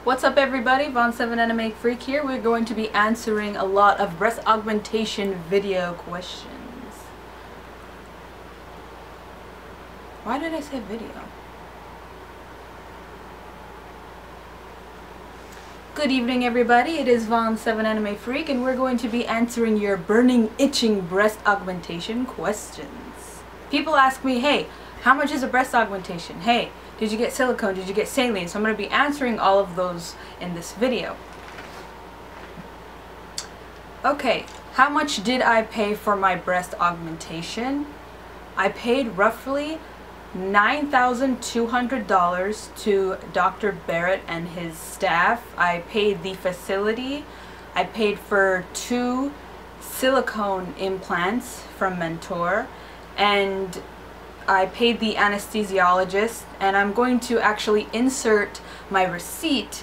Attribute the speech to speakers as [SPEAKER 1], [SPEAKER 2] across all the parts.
[SPEAKER 1] What's up everybody, Von7 Anime Freak here. We're going to be answering a lot of breast augmentation video questions. Why did I say video? Good evening everybody, it is Von7 Anime Freak and we're going to be answering your burning, itching breast augmentation questions. People ask me, hey, how much is a breast augmentation? Hey, did you get silicone? Did you get saline? So I'm going to be answering all of those in this video. Okay, how much did I pay for my breast augmentation? I paid roughly $9,200 to Dr. Barrett and his staff. I paid the facility. I paid for 2 silicone implants from Mentor, and I paid the anesthesiologist, and I'm going to actually insert my receipt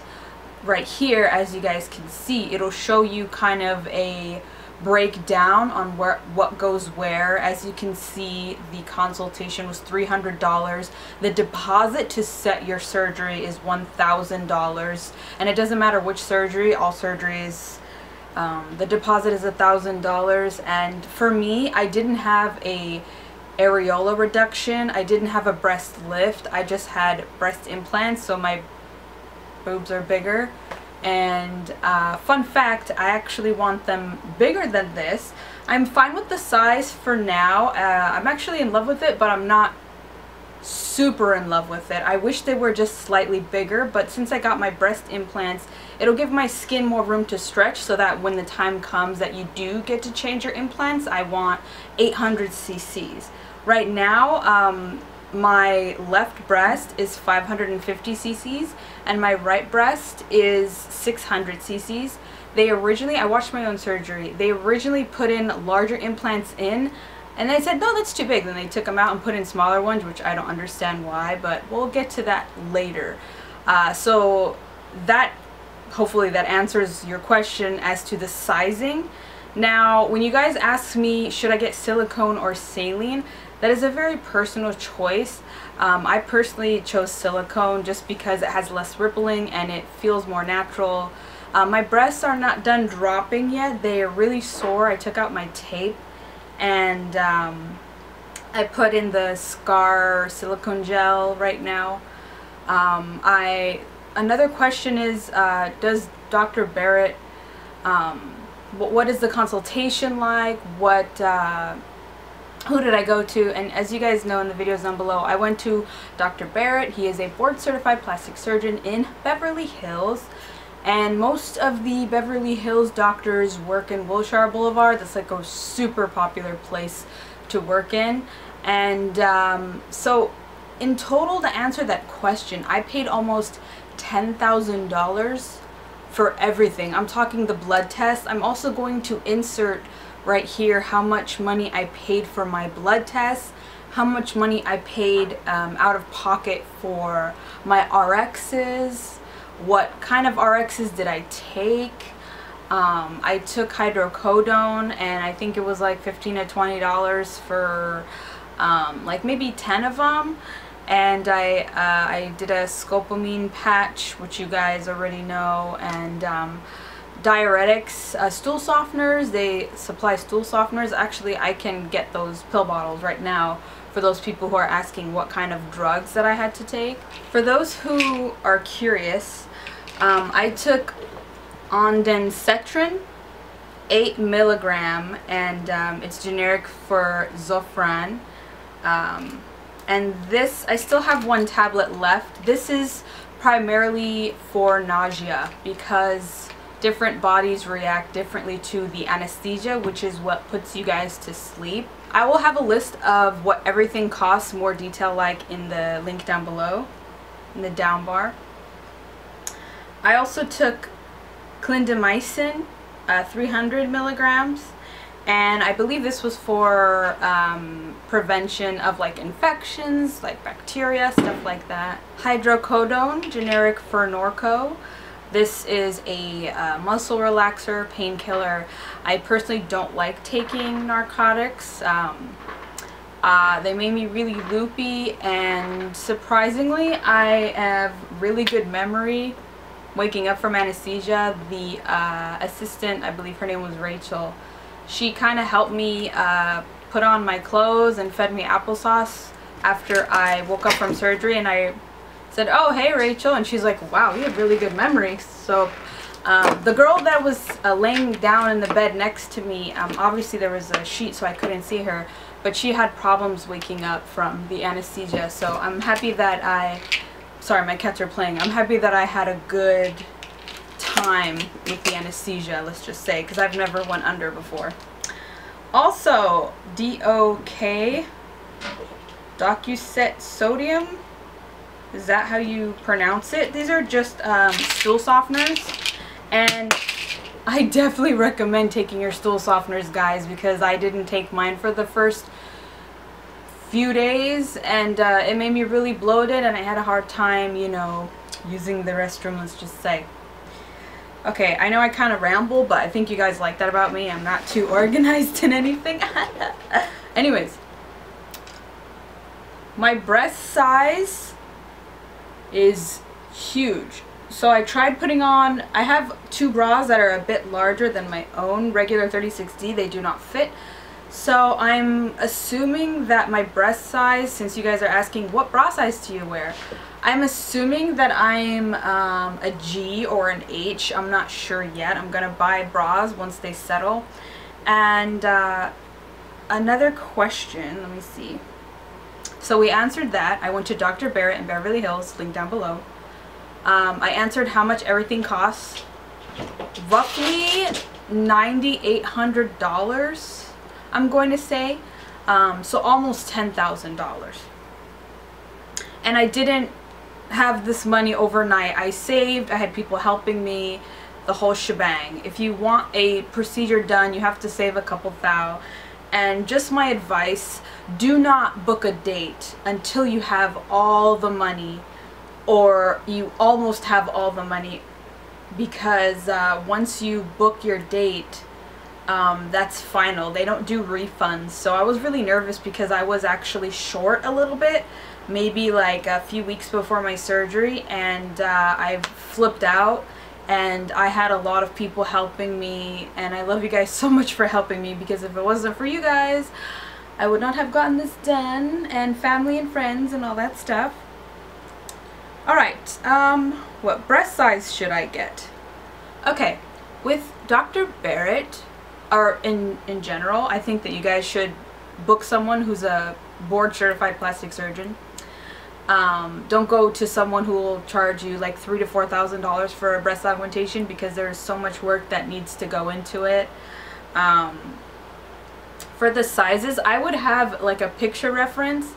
[SPEAKER 1] right here. As you guys can see, it'll show you kind of a breakdown on what goes where. As you can see, the consultation was $300. The deposit to set your surgery is $1,000, and it doesn't matter which surgery, all surgeries, the deposit is $1,000. And for me, I didn't have a areola reduction, I didn't have a breast lift, I just had breast implants, so my boobs are bigger. And fun fact, I actually want them bigger than this. I'm fine with the size for now. I'm actually in love with it, but I'm not super in love with it. I wish they were just slightly bigger, but since I got my breast implants, it'll give my skin more room to stretch, so that when the time comes that you do get to change your implants, I want 800 cc's. Right now, my left breast is 550 cc's and my right breast is 600 cc's. They originally, I watched my own surgery, they originally put in larger implants in, and they said, no, that's too big. Then they took them out and put in smaller ones, which I don't understand why, but we'll get to that later. So that, hopefully that answers your question as to the sizing. Now, when you guys ask me, should I get silicone or saline, that is a very personal choice. I personally chose silicone just because it has less rippling and it feels more natural. My breasts are not done dropping yet. They are really sore. I took out my tape and I put in the Scar silicone gel right now. Another question is, does Dr. Barrett, what is the consultation like? Who did I go to? And as you guys know in the videos down below, I went to Dr. Barrett. He is a board certified plastic surgeon in Beverly Hills, and most of the Beverly Hills doctors work in Wilshire Boulevard. That's like a super popular place to work in. And so in total, to answer that question, I paid almost $10,000 for everything. I'm talking the blood test. I'm also going to insert right here how much money I paid for my blood tests, how much money I paid out of pocket for my RXs, what kind of RXs did I take. I took hydrocodone, and I think it was like $15 to $20 for like maybe 10 of them. And I did a scopolamine patch, which you guys already know, and diuretics, stool softeners. They supply stool softeners. Actually, I can get those pill bottles right now for those people who are asking what kind of drugs that I had to take. For those who are curious, I took ondansetron, 8 milligram, and it's generic for Zofran. And this, I still have 1 tablet left. This is primarily for nausea because different bodies react differently to the anesthesia, which is what puts you guys to sleep. I will have a list of what everything costs, more detail like in the link down below, in the down bar. I also took clindamycin, 300 milligrams. And I believe this was for prevention of like infections, like bacteria, stuff like that. Hydrocodone, generic for Norco. This is a muscle relaxer, painkiller. I personally don't like taking narcotics. They made me really loopy, and surprisingly, I have really good memory waking up from anesthesia, the assistant, I believe her name was Rachel, she kind of helped me put on my clothes and fed me applesauce after I woke up from surgery. And I said, "Oh, hey Rachel," and she's like, "Wow, you have really good memory." So the girl that was laying down in the bed next to me, obviously there was a sheet so I couldn't see her, but she had problems waking up from the anesthesia. So I'm happy that sorry, my cats are playing. I'm happy that I had a good time with the anesthesia, let's just say, because I've never went under before. Also, DOK, docusate sodium, is that how you pronounce it? These are just stool softeners, and I definitely recommend taking your stool softeners, guys, because I didn't take mine for the first few days, and it made me really bloated, and I had a hard time, you know, using the restroom, let's just say. Okay, I know I kind of ramble, but I think you guys like that about me. I'm not too organized in anything. Anyways, my breast size is huge. So I tried putting on, I have two bras that are a bit larger than my own regular 36D. They do not fit. So I'm assuming that my breast size, since you guys are asking what bra size do you wear, I'm assuming that I'm a G or an H. I'm not sure yet. I'm gonna buy bras once they settle. And another question, let me see. So we answered that. I went to Dr. Barrett in Beverly Hills, link down below. I answered how much everything costs. Roughly $9,800, I'm going to say. So almost $10,000. And I didn't have this money overnight. I saved, I had people helping me, the whole shebang. If you want a procedure done, you have to save a couple thou. And just my advice, do not book a date until you have all the money, or you almost have all the money, because once you book your date, that's final. They don't do refunds. So I was really nervous because I was actually short a little bit, maybe like a few weeks before my surgery, and I flipped out, and I had a lot of people helping me, and I love you guys so much for helping me, because if it wasn't for you guys, I would not have gotten this done, and family and friends and all that stuff. Alright, what breast size should I get? Okay, with Dr. Barrett, or in general, I think that you guys should book someone who's a board certified plastic surgeon. Don't go to someone who will charge you like $3,000 to $4,000 for a breast augmentation, because there's so much work that needs to go into it. For the sizes, I would have like a picture reference,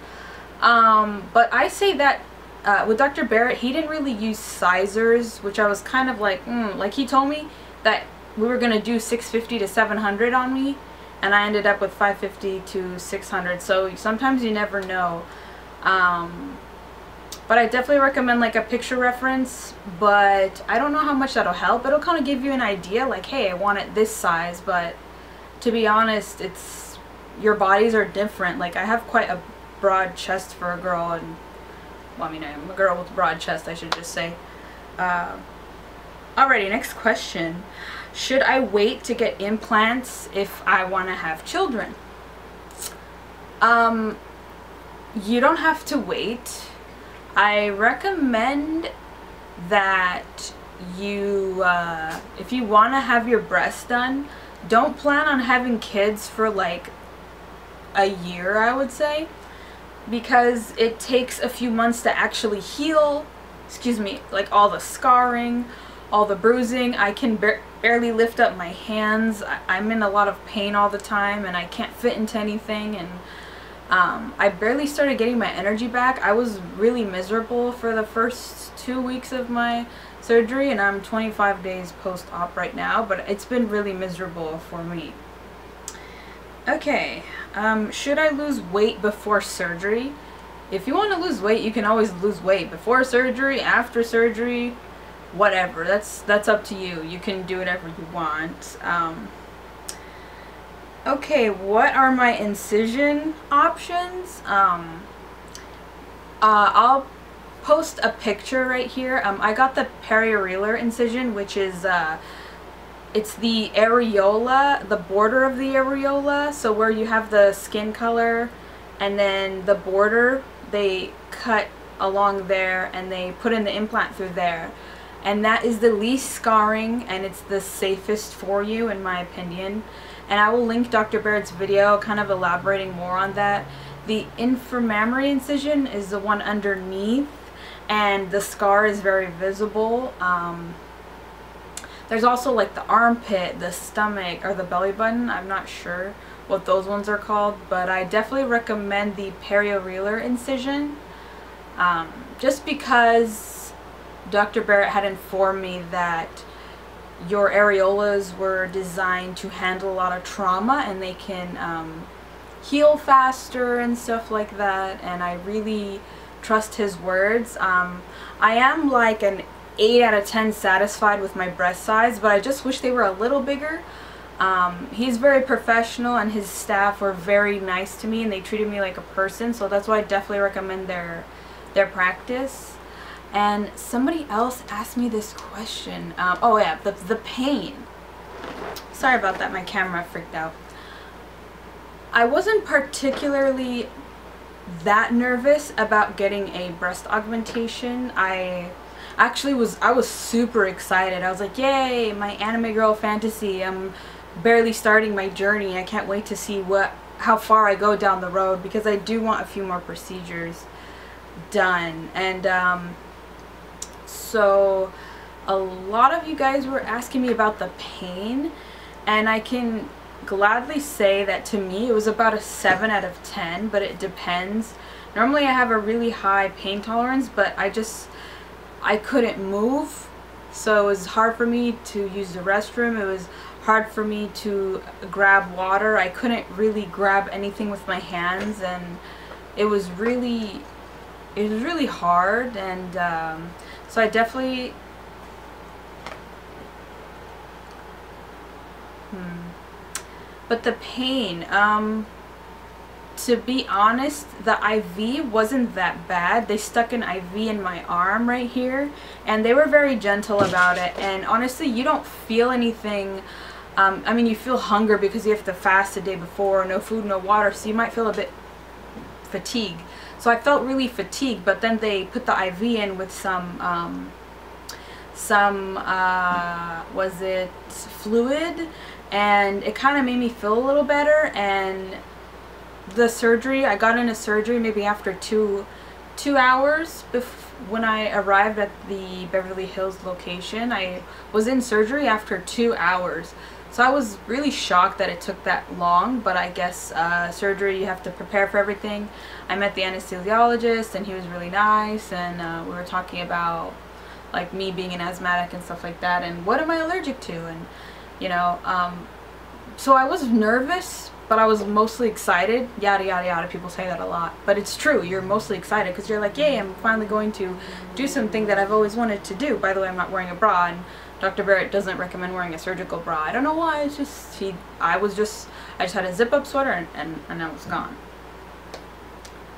[SPEAKER 1] but I say that with Dr. Barrett, he didn't really use sizers, which I was kind of like, like he told me that we were gonna do 650 to 700 on me, and I ended up with 550 to 600. So sometimes you never know. But I definitely recommend like a picture reference, but I don't know how much that'll help. It'll kind of give you an idea, like, hey, I want it this size, but to be honest, your bodies are different. Like, I have quite a broad chest for a girl, and well, I mean, I'm a girl with a broad chest, I should just say. Alrighty, next question. Should I wait to get implants if I want to have children? You don't have to wait. I recommend that you, if you want to have your breasts done, don't plan on having kids for like a year, I would say, because it takes a few months to actually heal, excuse me, like all the scarring, all the bruising. I can barely lift up my hands. I'm in a lot of pain all the time, and I can't fit into anything, and I barely started getting my energy back. I was really miserable for the first 2 weeks of my surgery, and I'm 25 days post-op right now, but it's been really miserable for me. Okay, should I lose weight before surgery? If you want to lose weight, you can always lose weight before surgery, after surgery, whatever. That's up to you. You can do whatever you want. Okay, what are my incision options? I'll post a picture right here. I got the periareolar incision, which is it's the areola, the border of the areola, so where you have the skin color and then the border, they cut along there and they put in the implant through there. And that is the least scarring, and it's the safest for you, in my opinion. And I will link Dr. Barrett's video kind of elaborating more on that. The inframammary incision is the one underneath, and the scar is very visible. There's also like the armpit, the stomach, or the belly button. I'm not sure what those ones are called, but I definitely recommend the periareolar incision, just because Dr. Barrett had informed me that your areolas were designed to handle a lot of trauma, and they can heal faster and stuff like that, and I really trust his words. I am like an 8 out of 10 satisfied with my breast size, but I just wish they were a little bigger. He's very professional, and his staff were very nice to me, and they treated me like a person, so that's why I definitely recommend their practice. And somebody else asked me this question. Oh yeah, the pain. Sorry about that, my camera freaked out. I wasn't particularly that nervous about getting a breast augmentation. I was super excited. I was like, yay, my anime girl fantasy. I'm barely starting my journey. I can't wait to see how far I go down the road, because I do want a few more procedures done. And so a lot of you guys were asking me about the pain, and I can gladly say that to me it was about a 7 out of 10, but it depends. Normally I have a really high pain tolerance, but I couldn't move, so it was hard for me to use the restroom. It was hard for me to grab water. I couldn't really grab anything with my hands, and it was really hard. And so I definitely but the pain, to be honest, the IV wasn't that bad. They stuck an IV in my arm right here, and they were very gentle about it. And honestly, you don't feel anything. I mean, you feel hunger because you have to fast the day before, no food, no water, so you might feel a bit fatigued. So I felt really fatigued, but then they put the IV in with some was it fluid, and it kind of made me feel a little better. And the surgery, I got into surgery maybe after two hours when I arrived at the Beverly Hills location. I was in surgery after 2 hours. So I was really shocked that it took that long, but I guess surgery, you have to prepare for everything. I met the anesthesiologist, and he was really nice, and we were talking about like me being an asthmatic and stuff like that, and what am I allergic to, and you know, so I was nervous, but I was mostly excited. Yada yada yada, people say that a lot, but it's true. You're mostly excited because you're like, yay, I'm finally going to do something that I've always wanted to do. By the way, I'm not wearing a bra, and Dr. Barrett doesn't recommend wearing a surgical bra. I don't know why. It's just I just had a zip up sweater, and I was gone.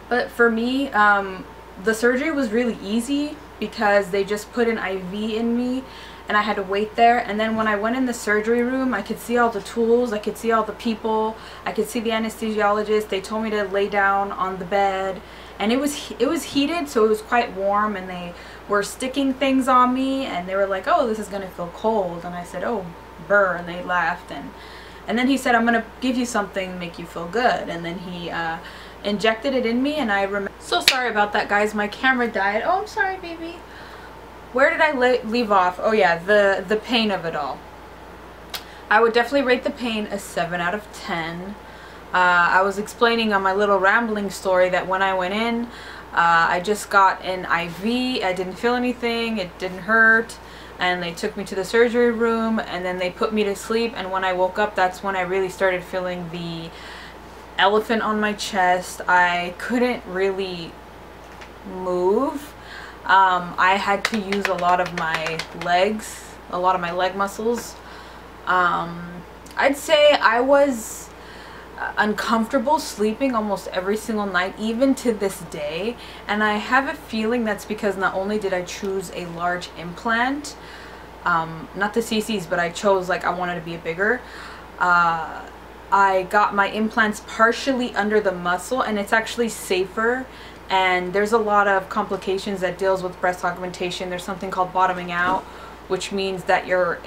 [SPEAKER 1] But for me, the surgery was really easy because they just put an IV in me, and I had to wait there. And then when I went in the surgery room, I could see all the tools, I could see all the people, I could see the anesthesiologist. They told me to lay down on the bed, and it was heated, so it was quite warm, and they were sticking things on me, and they were like, oh, this is gonna feel cold. And I said, oh, burr, and they laughed. And then he said, I'm gonna give you something to make you feel good. And then he injected it in me, and I remember. So sorry about that, guys, my camera died. Oh, I'm sorry, baby. Where did I leave off? Oh yeah, the pain of it all. I would definitely rate the pain a 7 out of 10. I was explaining on my little rambling story that when I went in, I just got an IV. I didn't feel anything. It didn't hurt. And they took me to the surgery room, and then they put me to sleep. And when I woke up, that's when I really started feeling the elephant on my chest. I couldn't really move. I had to use a lot of my legs, a lot of my leg muscles. I'd say I was uncomfortable sleeping almost every single night, even to this day. And I have a feeling that's because not only did I choose a large implant, not the CCs, but I chose, like, I wanted to be a bigger. I got my implants partially under the muscle, and it's actually safer. And there's a lot of complications that deals with breast augmentation. There's something called bottoming out, which means that your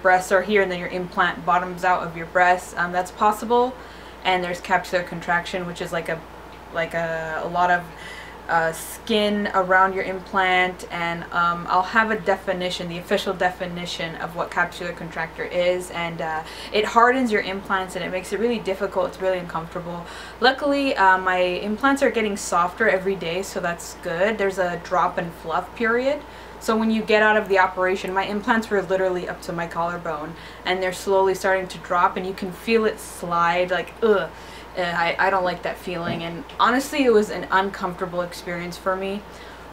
[SPEAKER 1] breasts are here and then your implant bottoms out of your breasts. That's possible. And there's capsular contraction, which is like a lot of skin around your implant. And I'll have a definition, the official definition of what capsular contractor is. And it hardens your implants and it makes it really difficult. It's really uncomfortable. Luckily, my implants are getting softer every day, so that's good. There's a drop and fluff period. So when you get out of the operation, my implants were literally up to my collarbone, and they're slowly starting to drop, and you can feel it slide, like, ugh. I don't like that feeling, and honestly it was an uncomfortable experience for me.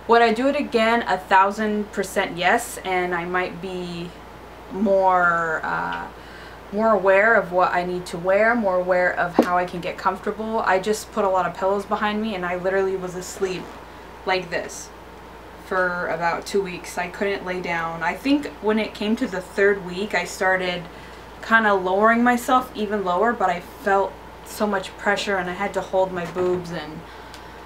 [SPEAKER 1] Would I do it again? 1000% yes, and I might be more aware of what I need to wear, more aware of how I can get comfortable. I just put a lot of pillows behind me, and I literally was asleep like this for about 2 weeks. I couldn't lay down. I think when it came to the 3rd week, I started kind of lowering myself even lower, but I felt so much pressure and I had to hold my boobs. And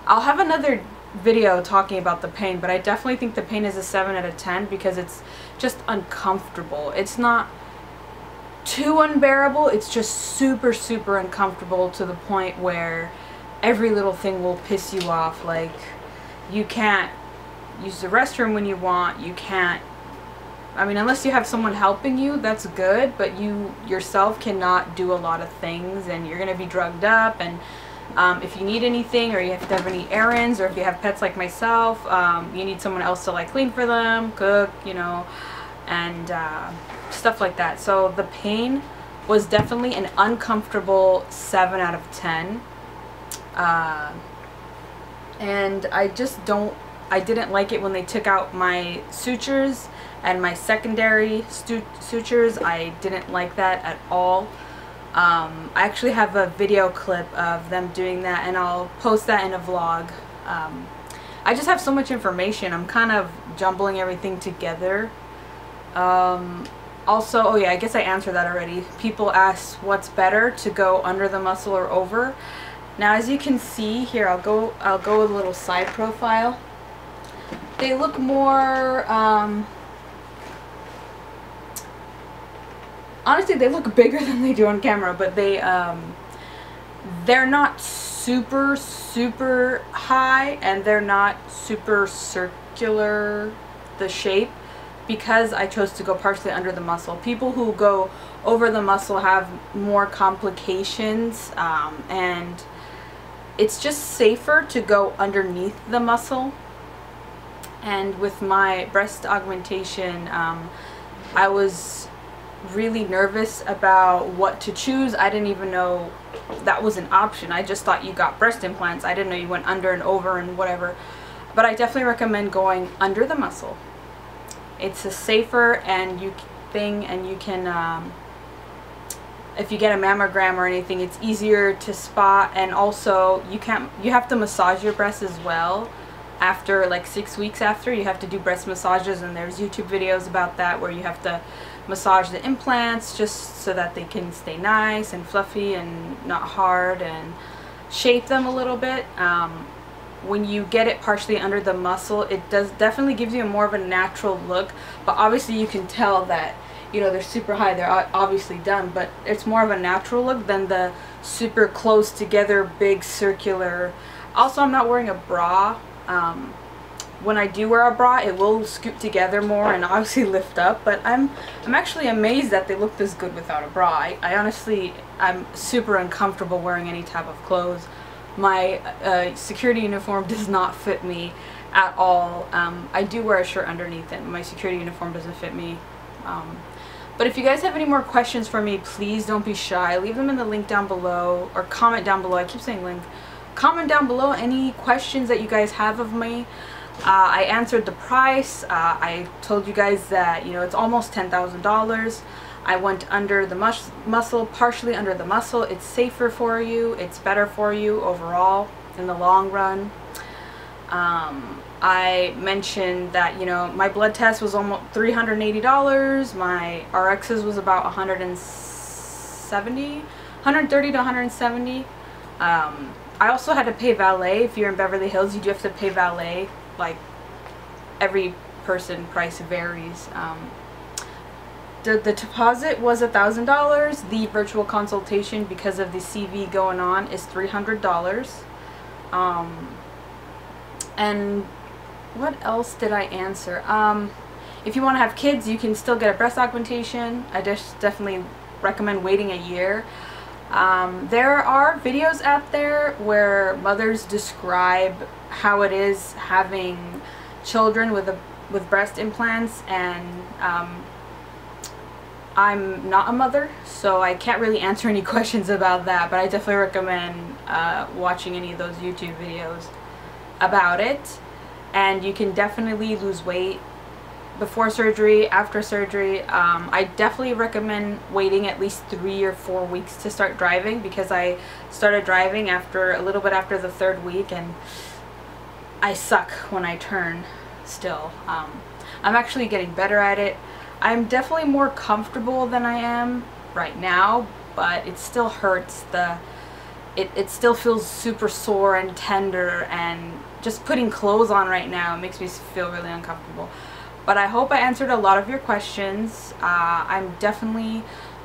[SPEAKER 1] I'll have another video talking about the pain, but I definitely think the pain is a 7 out of 10 because it's just uncomfortable. It's not too unbearable, it's just super, super uncomfortable to the point where every little thing will piss you off. Like, you can't use the restroom when you want, you can't, I mean, unless you have someone helping you, that's good, but you yourself cannot do a lot of things, and you're gonna be drugged up. And if you need anything, or you have to have any errands, or if you have pets like myself, you need someone else to, like, clean for them, cook, you know, and stuff like that. So the pain was definitely an uncomfortable 7 out of 10. And I didn't like it when they took out my sutures and my secondary sutures. I didn't like that at all. I actually have a video clip of them doing that, and I'll post that in a vlog. I just have so much information. I'm kind of jumbling everything together. Also, oh yeah, I guess I answered that already. People ask what's better, to go under the muscle or over. Now, as you can see here, I'll go with a little side profile. They look more, honestly, they look bigger than they do on camera, but they're not super, super high, and they're not super circular, the shape, because I chose to go partially under the muscle. People who go over the muscle have more complications, and it's just safer to go underneath the muscle. And with my breast augmentation, I was really nervous about what to choose. I didn't even know that was an option. I just thought you got breast implants. I didn't know you went under and over and whatever. But I definitely recommend going under the muscle. It's a safer thing, and you can, if you get a mammogram or anything, it's easier to spot. And also, you have to massage your breasts as well. After, like, 6 weeks after, you have to do breast massages, and there's YouTube videos about that where you have to massage the implants just so that they can stay nice and fluffy and not hard, and shape them a little bit. When you get it partially under the muscle, it definitely gives you more of a natural look, but obviously you can tell that, you know, they're super high, they're obviously done, but it's more of a natural look than the super close together big circular. Also, I'm not wearing a bra. When I do wear a bra, it will scoop together more and obviously lift up, but I'm actually amazed that they look this good without a bra. I'm super uncomfortable wearing any type of clothes. My security uniform does not fit me at all. I do wear a shirt underneath it. My security uniform doesn't fit me. But if you guys have any more questions for me, please don't be shy. Leave them in the link down below, or comment down below. I keep saying link. Comment down below any questions that you guys have of me. I answered the price. I told you guys that, you know, it's almost $10,000. I went under the muscle, partially under the muscle. It's safer for you. It's better for you overall in the long run. I mentioned that, you know, my blood test was almost $380. My RXs was about 130 to 170. I also had to pay valet. If you're in Beverly Hills, you do have to pay valet. Like, every person price varies. The deposit was $1,000. The virtual consultation, because of the CV going on, is $300. And what else did I answer? If you want to have kids, you can still get a breast augmentation. I just definitely recommend waiting a year. There are videos out there where mothers describe how it is having children with breast implants, and I'm not a mother, so I can't really answer any questions about that, but I definitely recommend watching any of those YouTube videos about it. And you can definitely lose weight before surgery, after surgery. I definitely recommend waiting at least 3 or 4 weeks to start driving, because I started driving after a little bit after the 3rd week, and I suck when I turn still. I'm actually getting better at it. I'm definitely more comfortable than I am right now, but it still hurts. It still feels super sore and tender, and just putting clothes on right now makes me feel really uncomfortable. But I hope I answered a lot of your questions. I'm definitely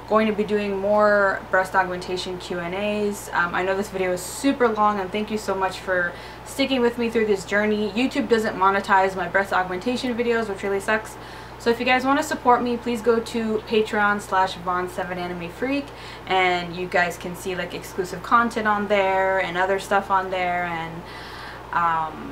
[SPEAKER 1] going to be doing more breast augmentation Q&As. I know this video is super long, and thank you so much for sticking with me through this journey. YouTube doesn't monetize my breast augmentation videos, which really sucks. So if you guys want to support me, please go to Patreon/Von7AnimeFreak, and you guys can see like exclusive content on there and other stuff on there, and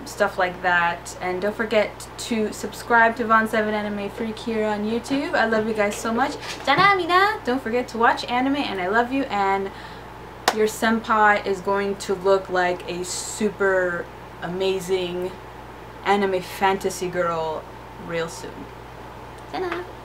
[SPEAKER 1] stuff like that. And don't forget to subscribe to Von7AnimeFreak here on YouTube. I love you guys so much. Don't forget to watch anime, and I love you, and your senpai is going to look like a super amazing anime fantasy girl real soon.